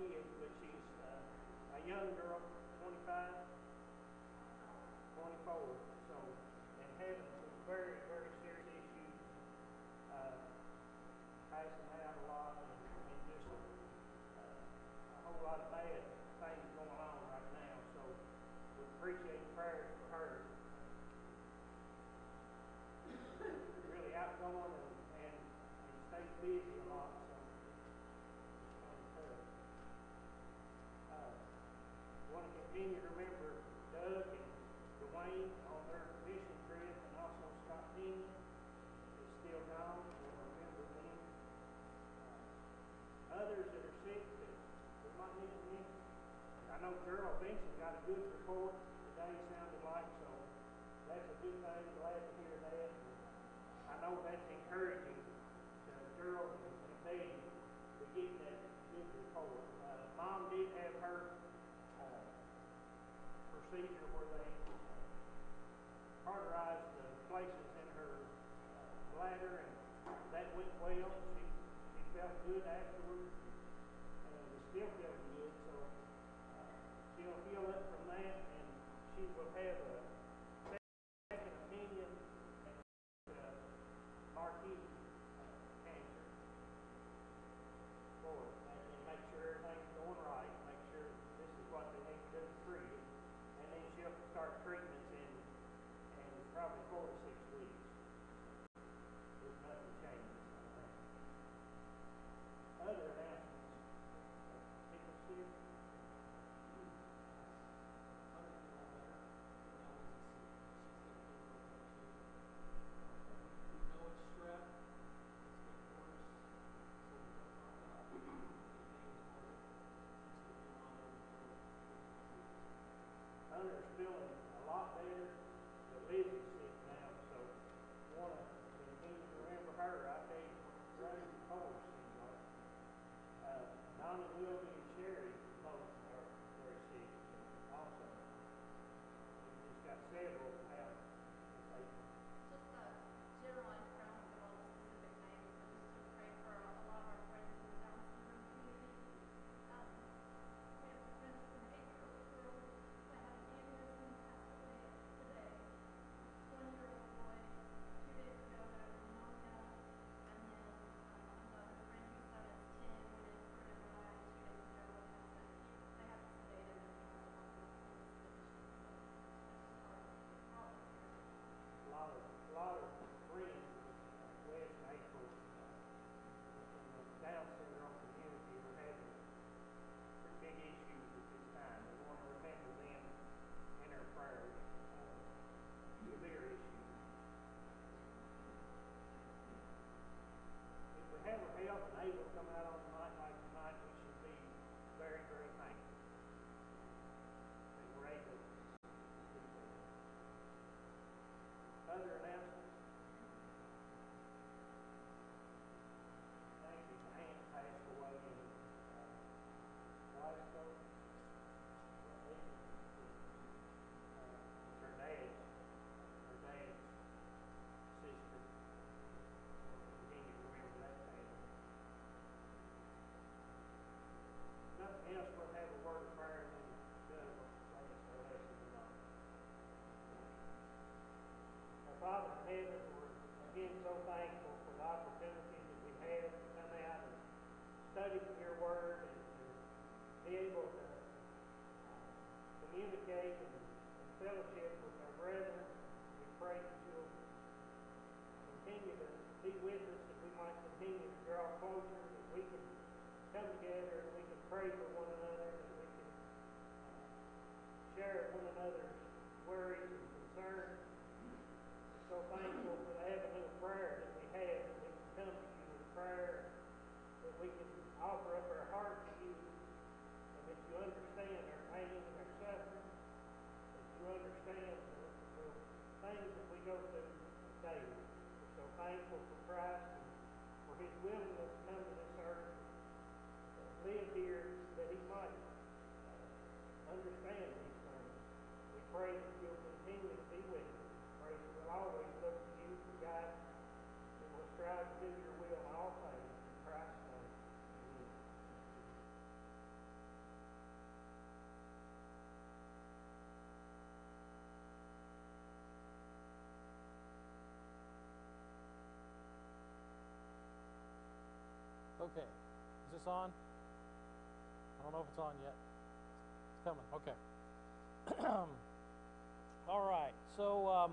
kids, but she's a young girl, 25, 24. So, and having some very, very serious issues, uh, passing out a lot, and just a whole lot of bad things going on right now. So, we appreciate prayers for her. Really outgoing and stays busy a lot, so it's kind of tough. Want to continue to remember Doug and Dwayne on their mission trip, and also Scott Pinion is still gone. Want to remember them. Others that are sick that we might need to mention. I know Gerald Benson got a good report today, sounded like, so that's a good thing. Glad to hear that. I know that's encouraging to Gerald and Betty to get that good report. Mom did have her procedure where they cauterized the places in her bladder, and that went well. She felt good afterwards, and is still feeling good. So she'll heal up from that, and she will have a second opinion at marquee cancer for it, and make sure everything's going right. Make sure this is what they need to do to treat it. And then she'll start treatments in probably 4 to 6 weeks if nothing changes on that. Other announcements. People still? Hunter's feeling a lot better, but Lizzie's sick now, so want to continue to remember her. I tell you, running the course seems like. Donna, Wilby, and Sherry both are very sick also. We just got several out. Just general environment of all the specific names, but just to pray for a lot of our friends in the Down syndrome community. We have friends with an 8-year-old girl that had an aneurysm passed away today. 1-year-old boy 2 days ago got pneumonia, and then another friend whose son is 10 went in for an MRI 2 days ago and they have to sedate him and he has a lot of sedation. So that's just hard. A lot of friends, Wes and April, in the Down syndrome community are having pretty big issues at this time. We want to remember them in our prayers. Severe issues. If we have our help and able to come out on a night like tonight, we should be very, very thankful that we're able to do that. Other announcements? Thank you. Anne passed away in Glasgow. Her dad's sister. Continue to remember that family. Nothing else, we'll have a word of prayer and then I guess our lesson tonight. Our Father in heaven, we're again so thankful for the opportunity that we have to come out and study your word and be able to communicate and fellowship with our brethren. We pray that you'll continue to be with us, that we might continue to draw closer, that we can come together and we can pray for one another, that we can share one another's worries and concerns. We're so thankful for the avenue of prayer that we have, that we can come to you with prayer, that we can offer up our heart to you, and that you understand our pain and our suffering, that you understand the things that we go through daily. We're so thankful for Christ and for his willingness to come to this earth, live here, that he might understand these things. We pray that you'll continue to be with us. Pray that we'll always look to you for guidance, and we'll strive to do your will in all things. In Christ's name, amen. Okay. Is this on? I don't know if it's on yet. It's coming. Okay. All right. So,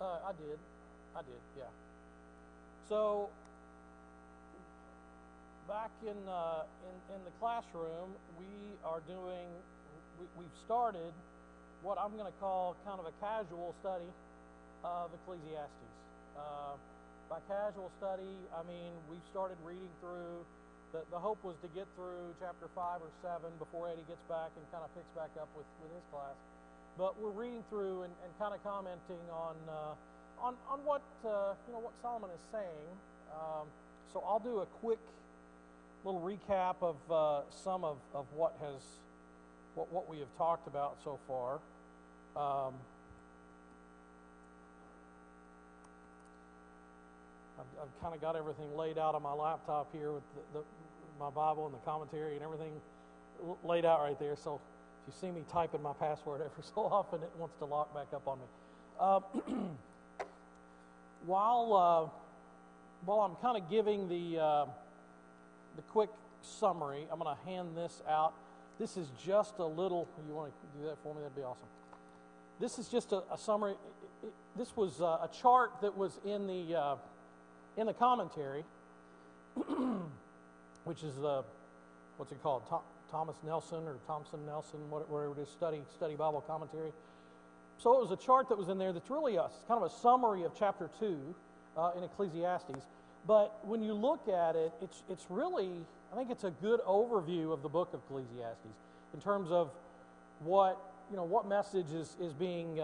I did. Yeah. So, back in the classroom, we've started what I'm going to call kind of a casual study of Ecclesiastes. By casual study, I mean we've started reading through. The hope was to get through chapter 5 or 7 before Eddie gets back and kind of picks back up with his class. But we're reading through and kind of commenting on what what Solomon is saying. So I'll do a quick little recap of some of what we have talked about so far. I've kind of got everything laid out on my laptop here with my Bible and the commentary and everything laid out right there. So if you see me typing my password every so often, it wants to lock back up on me. While I'm kind of giving the quick summary, I'm going to hand this out. This is just a little. You want to do that for me? That'd be awesome. This is just a summary. This was a chart that was in the commentary, which is what's it called? Thomas Nelson or Thompson Nelson, whatever it is, study Bible commentary. So it was a chart that was in there that's really kind of a summary of chapter 2 in Ecclesiastes. But when you look at it, it's really, I think it's a good overview of the book of Ecclesiastes in terms of what message is being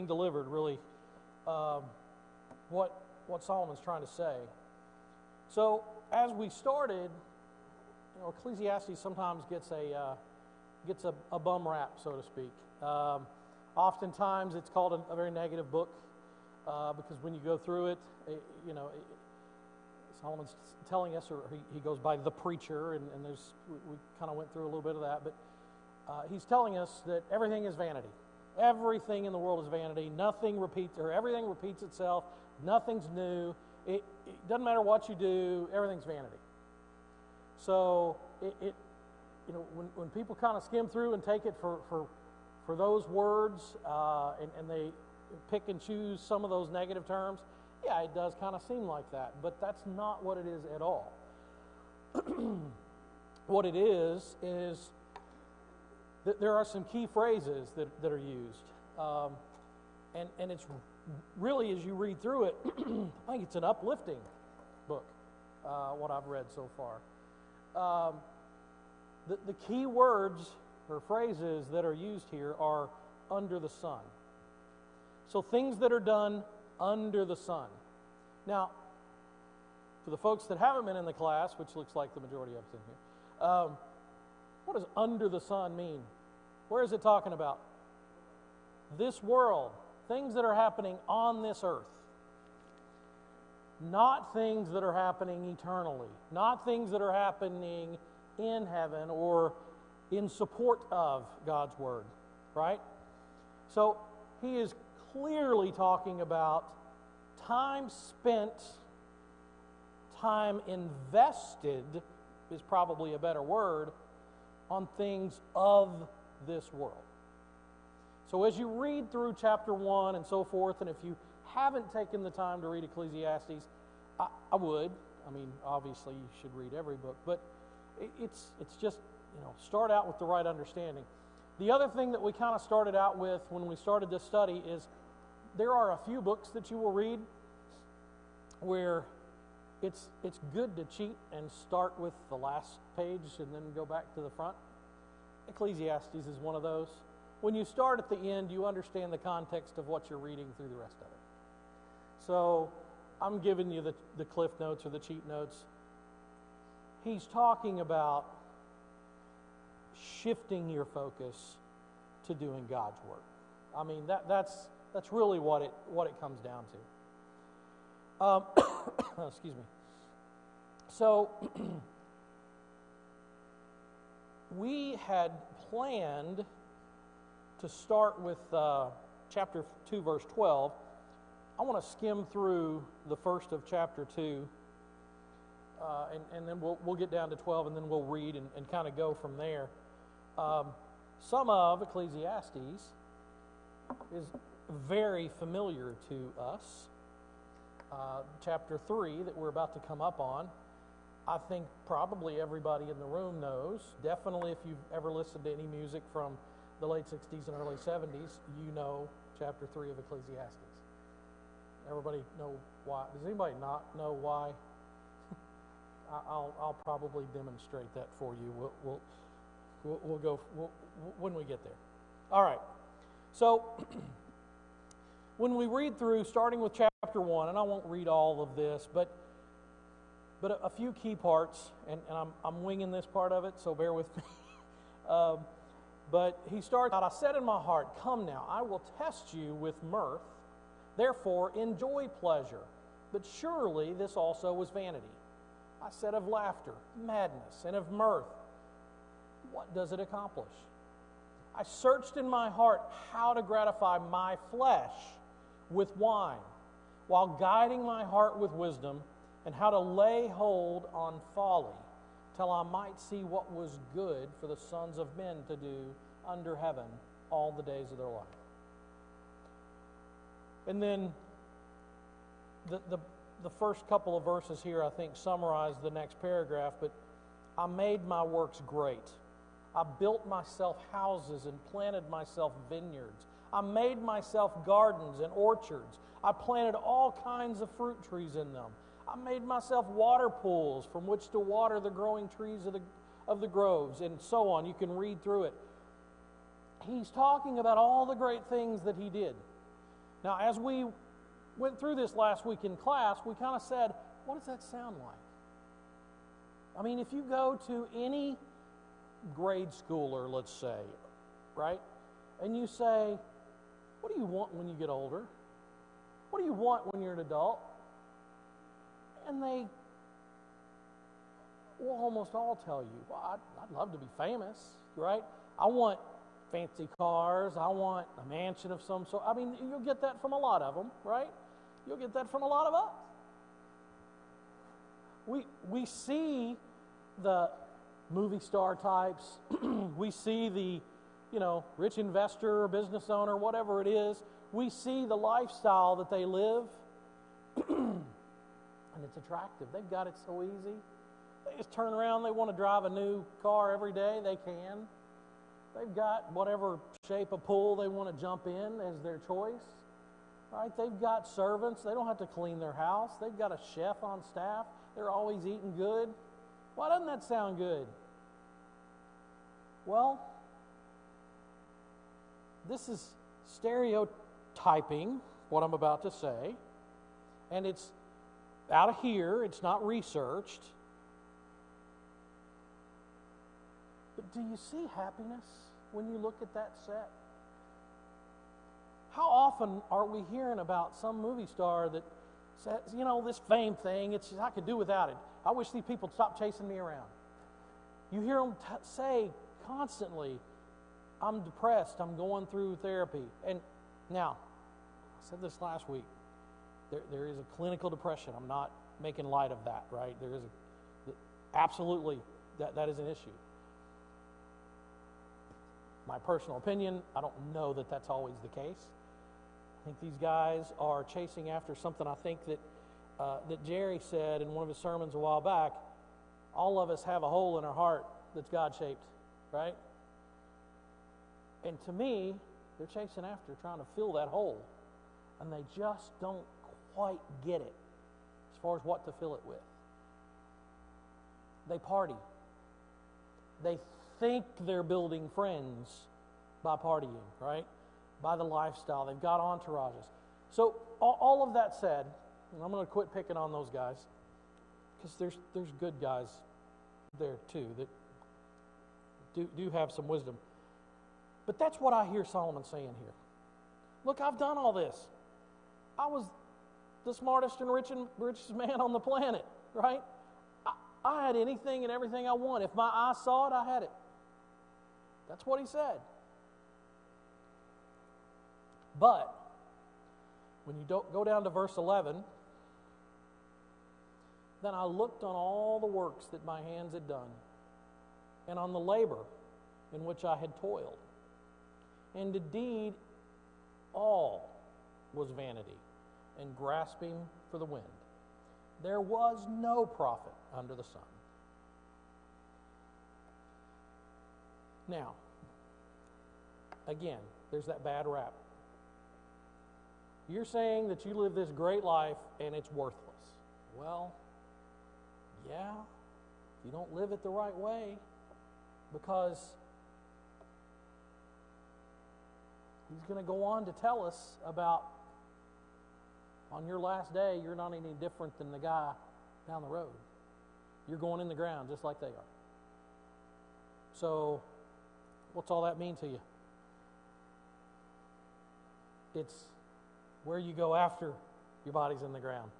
delivered, really, what Solomon's trying to say. So as we started, Ecclesiastes sometimes gets a bum rap, so to speak. Oftentimes it's called a very negative book because when you go through it, Solomon's telling us, or he goes by the preacher, and we kind of went through a little bit of that, but he's telling us that everything is vanity. Everything in the world is vanity. Nothing repeats, or everything repeats itself. Nothing's new. It doesn't matter what you do. Everything's vanity. So when people kind of skim through and take it for those words, and they pick and choose some of those negative terms, yeah, it does kind of seem like that. But that's not what it is at all. What it is that there are some key phrases that are used. And it's really, as you read through it, I think it's an uplifting book, what I've read so far. The key words or phrases that are used here are under the sun. So things that are done under the sun. Now, for the folks that haven't been in the class, which looks like the majority of us in here, what does under the sun mean? Where is it talking about? This world. Things that are happening on this earth. Not things that are happening eternally. Not things that are happening in heaven or in support of God's Word. Right? So, he is clearly talking about time spent, time invested is probably a better word, on things of this world. So as you read through chapter 1 and so forth, and if you haven't taken the time to read Ecclesiastes, I would. I mean, obviously you should read every book, but it's just, start out with the right understanding. The other thing that we kind of started out with when we started this study is there are a few books that you will read where it's good to cheat and start with the last page and then go back to the front. Ecclesiastes is one of those. When you start at the end, you understand the context of what you're reading through the rest of it. So I'm giving you the cliff notes or the cheat notes. He's talking about shifting your focus to doing God's work. I mean, that's really what it comes down to. Excuse me. So we had planned to start with chapter 2, verse 12. I want to skim through the first of chapter 2, and then we'll get down to 12, and then we'll read and kind of go from there. Some of Ecclesiastes is very familiar to us. Chapter 3 that we're about to come up on, I think probably everybody in the room knows. Definitely if you've ever listened to any music from the late 60s and early 70s, you know chapter 3 of Ecclesiastes. Everybody know why? Does anybody not know why? I'll probably demonstrate that for you. We'll go when we get there. All right. So when we read through, starting with chapter 1, and I won't read all of this, but a few key parts, and I'm winging this part of it, so bear with me. But he starts out, I said in my heart, come now, I will test you with mirth. Therefore, enjoy pleasure. But surely this also was vanity. I said of laughter, madness, and of mirth. What does it accomplish? I searched in my heart how to gratify my flesh with wine, while guiding my heart with wisdom, and how to lay hold on folly, till I might see what was good for the sons of men to do under heaven all the days of their life. And then the first couple of verses here, I think, summarize the next paragraph, but I made my works great. I built myself houses and planted myself vineyards. I made myself gardens and orchards. I planted all kinds of fruit trees in them. I made myself water pools from which to water the growing trees of the groves, and so on. You can read through it. He's talking about all the great things that he did. Now, as we went through this last week in class, we kind of said, what does that sound like? I mean, if you go to any grade schooler, let's say, right, and you say, what do you want when you get older? What do you want when you're an adult? And they will almost all tell you, well, I'd love to be famous, right? I want fancy cars. I want a mansion of some sort. I mean, you'll get that from a lot of them, right? You'll get that from a lot of us. We see the movie star types. We see the, rich investor or business owner, whatever it is. We see the lifestyle that they live. And it's attractive. They've got it so easy. They just turn around. They want to drive a new car every day. They can. They've got whatever shape of pool they want to jump in as their choice. Right? They've got servants. They don't have to clean their house. They've got a chef on staff. They're always eating good. Why doesn't that sound good? Well, this is stereotyping what I'm about to say. And it's out of here. It's not researched. But do you see happiness when you look at that set? How often are we hearing about some movie star that says, this fame thing, it's just, I could do without it. I wish these people would stop chasing me around. You hear them say constantly, I'm depressed, I'm going through therapy. And now, I said this last week, there is a clinical depression. I'm not making light of that, right? There is absolutely, that is an issue. My personal opinion, I don't know that that's always the case. I think these guys are chasing after something. I think that Jerry said in one of his sermons a while back, all of us have a hole in our heart that's God-shaped, right? And to me, they're chasing after trying to fill that hole, and they just don't quite get it as far as what to fill it with. They party. They think they're building friends by partying, right? By the lifestyle. They've got entourages. So all of that said, and I'm going to quit picking on those guys, because there's good guys there too that do have some wisdom. But that's what I hear Solomon saying here. Look, I've done all this. I was the smartest and richest man on the planet, right? I had anything and everything I want. If my eyes saw it, I had it. That's what he said. But when you go down to verse 11, then I looked on all the works that my hands had done, and on the labor in which I had toiled. And indeed, all was vanity and grasping for the wind. There was no profit under the sun. Now, again, there's that bad rap. You're saying that you live this great life and it's worthless. Well, yeah, if you don't live it the right way, because he's going to go on to tell us about on your last day, you're not any different than the guy down the road. You're going in the ground just like they are. So, what's all that mean to you? It's where you go after your body's in the ground.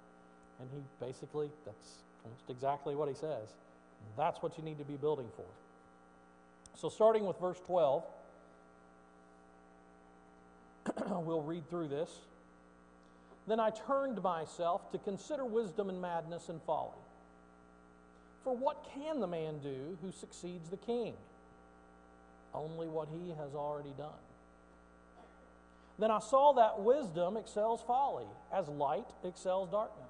And he basically, that's almost exactly what he says. That's what you need to be building for. So starting with verse 12, we'll read through this. Then I turned myself to consider wisdom and madness and folly. For what can the man do who succeeds the king? Only what he has already done. Then I saw that wisdom excels folly, as light excels darkness.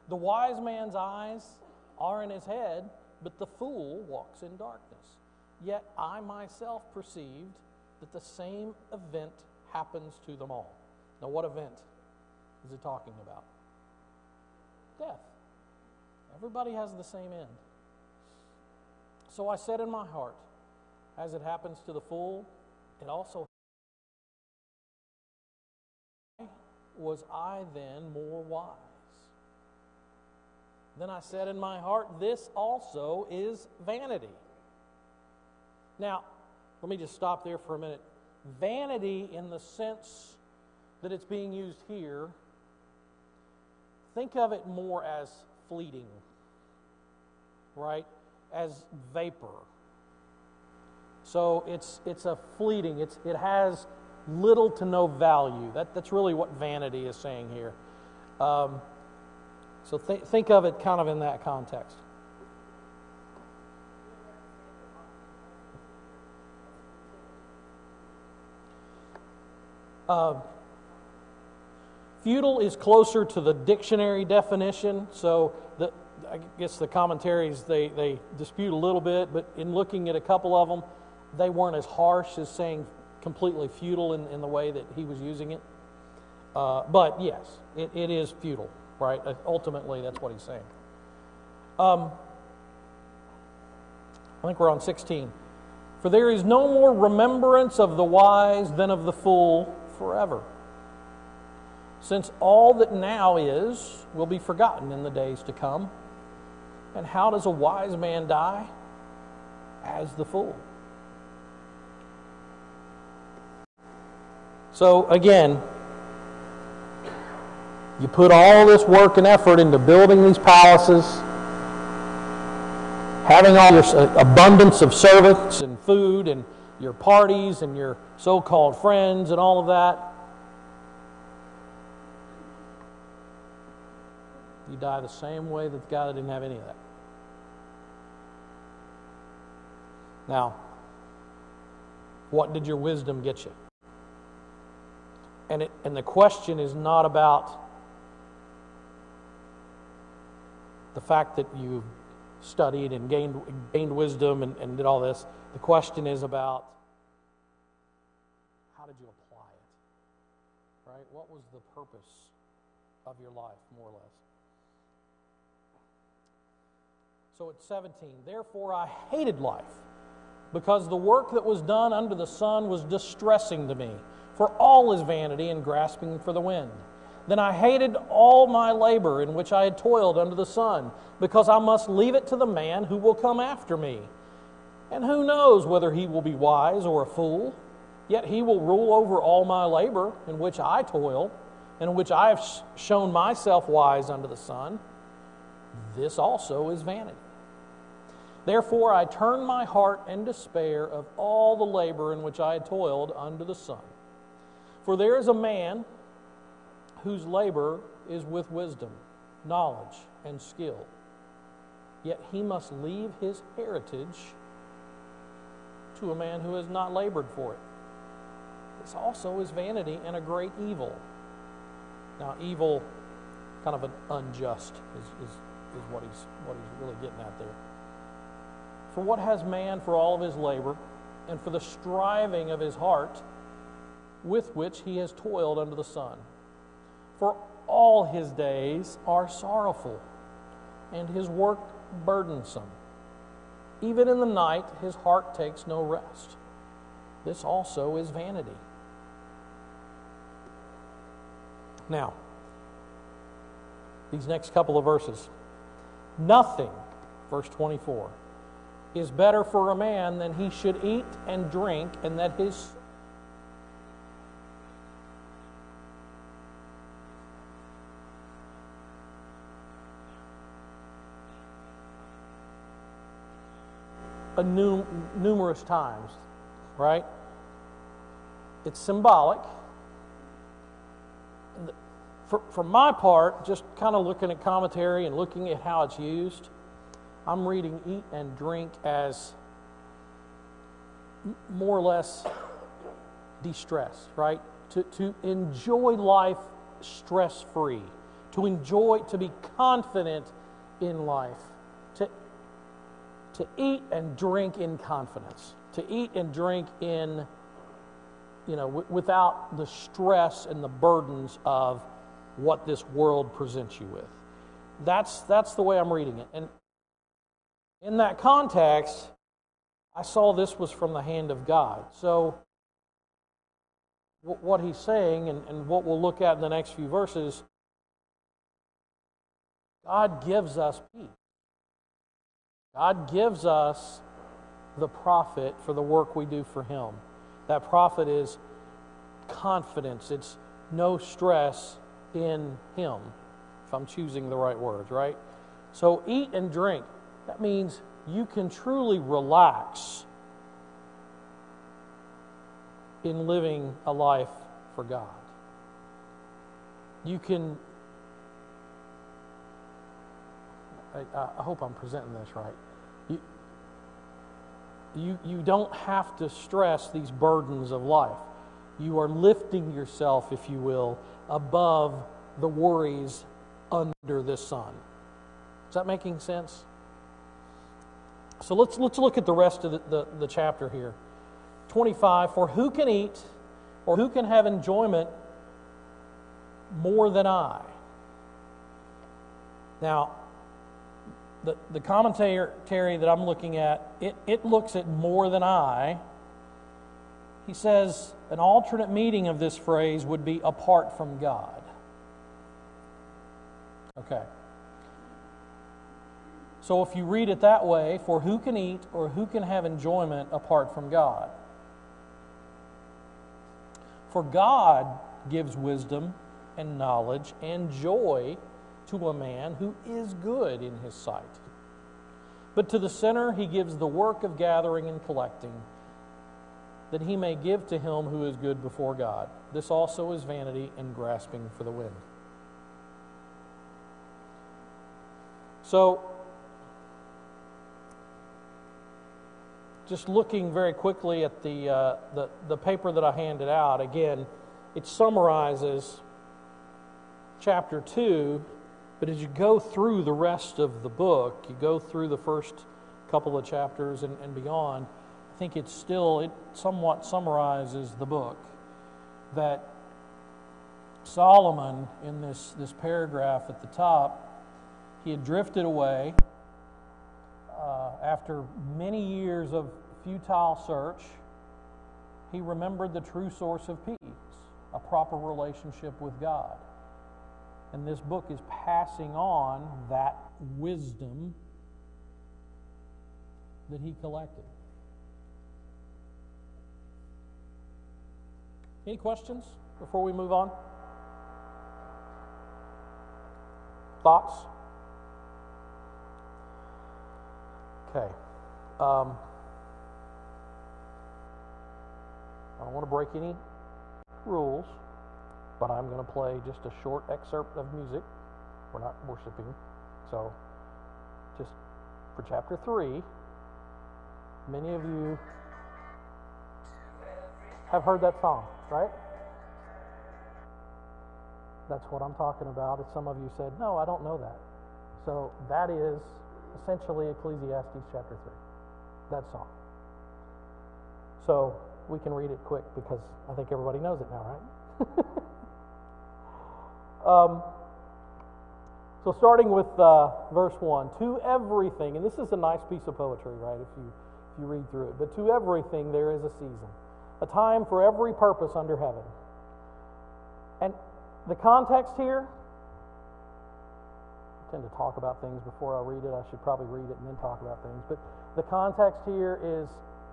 The wise man's eyes are in his head, but the fool walks in darkness. Yet I myself perceived that the same event happens to them all. Now, what event is it talking about? Death. Everybody has the same end. So I said in my heart, as it happens to the fool, it also was I then more wise? Then I said in my heart, this also is vanity. Now, let me just stop there for a minute. Vanity in the sense that it's being used here, think of it more as fleeting, right? As vapor. So it's a fleeting, it has little to no value. That's really what vanity is saying here. So think of it kind of in that context. Futile is closer to the dictionary definition, so I guess the commentaries, they dispute a little bit, but in looking at a couple of them, they weren't as harsh as saying completely futile in the way that he was using it. But yes, it is futile, right? Ultimately, that's what he's saying. I think we're on 16. For there is no more remembrance of the wise than of the fool forever. Since all that now is will be forgotten in the days to come. And how does a wise man die? As the fool. So again, you put all this work and effort into building these palaces, having all this abundance of servants and food and your parties and your so-called friends and all of that. You die the same way that the guy that didn't have any of that. Now, what did your wisdom get you? And the question is not about the fact that you studied and gained wisdom and did all this. The question is about how did you apply it? Right? What was the purpose of your life, more or less? So at 17, therefore I hated life, because the work that was done under the sun was distressing to me, for all is vanity and grasping for the wind. Then I hated all my labor in which I had toiled under the sun, because I must leave it to the man who will come after me. And who knows whether he will be wise or a fool? Yet he will rule over all my labor in which I toil, and in which I have shown myself wise under the sun. This also is vanity. Therefore I turned my heart in despair of all the labor in which I had toiled under the sun. For there is a man whose labor is with wisdom, knowledge, and skill. Yet he must leave his heritage to a man who has not labored for it. This also is vanity and a great evil. Now, evil, kind of an unjust, is what he's really getting at there. For what has man for all of his labor, and for the striving of his heart, with which he has toiled under the sun? For all his days are sorrowful, and his work burdensome. Even in the night his heart takes no rest. This also is vanity. Now, these next couple of verses. Nothing, verse 24, is better for a man than he should eat and drink, and that his numerous times, right? It's symbolic. For my part, just kind of looking at commentary and looking at how it's used, I'm reading eat and drink as more or less de-stress, right? To enjoy life stress-free, to be confident in life, to eat and drink in confidence, to eat and drink in, without the stress and the burdens of what this world presents you with. That's the way I'm reading it. And in that context, I saw this was from the hand of God. So what he's saying, and what we'll look at in the next few verses, God gives us peace. God gives us the profit for the work we do for Him. That profit is confidence. It's no stress in Him, if I'm choosing the right words, right? So eat and drink. That means you can truly relax in living a life for God. You can, I hope I'm presenting this right. You don't have to stress these burdens of life. You are lifting yourself, if you will, above the worries under this sun. Is that making sense? So let's look at the rest of the chapter here. 25, for who can eat or who can have enjoyment more than I? Now, the commentary that I'm looking at, it looks at more than I. He says an alternate meaning of this phrase would be apart from God. Okay. So if you read it that way, for who can eat or who can have enjoyment apart from God? For God gives wisdom and knowledge and joy to a man who is good in his sight. But to the sinner He gives the work of gathering and collecting, that he may give to him who is good before God. This also is vanity and grasping for the wind. So, just looking very quickly at the paper that I handed out, again, it summarizes chapter 2, but as you go through the rest of the book, you go through the first couple of chapters and beyond, I think it somewhat summarizes the book. That Solomon, in this paragraph at the top, he had drifted away after many years of futile search. He remembered the true source of peace, a proper relationship with God. And this book is passing on that wisdom that he collected. Any questions before we move on? Thoughts? Okay. I don't want to break any rules, but I'm going to play just a short excerpt of music. We're not worshiping. So, just for chapter 3, many of you have heard that song, right? That's what I'm talking about. If some of you said, no, I don't know that. So that is essentially Ecclesiastes chapter 3, that song. So we can read it quick because I think everybody knows it now, right? So starting with verse 1, to everything, and this is a nice piece of poetry, right, if you read through it, but to everything there is a season, a time for every purpose under heaven. And the context here, I tend to talk about things before I read it. I should probably read it and then talk about things. But the context here is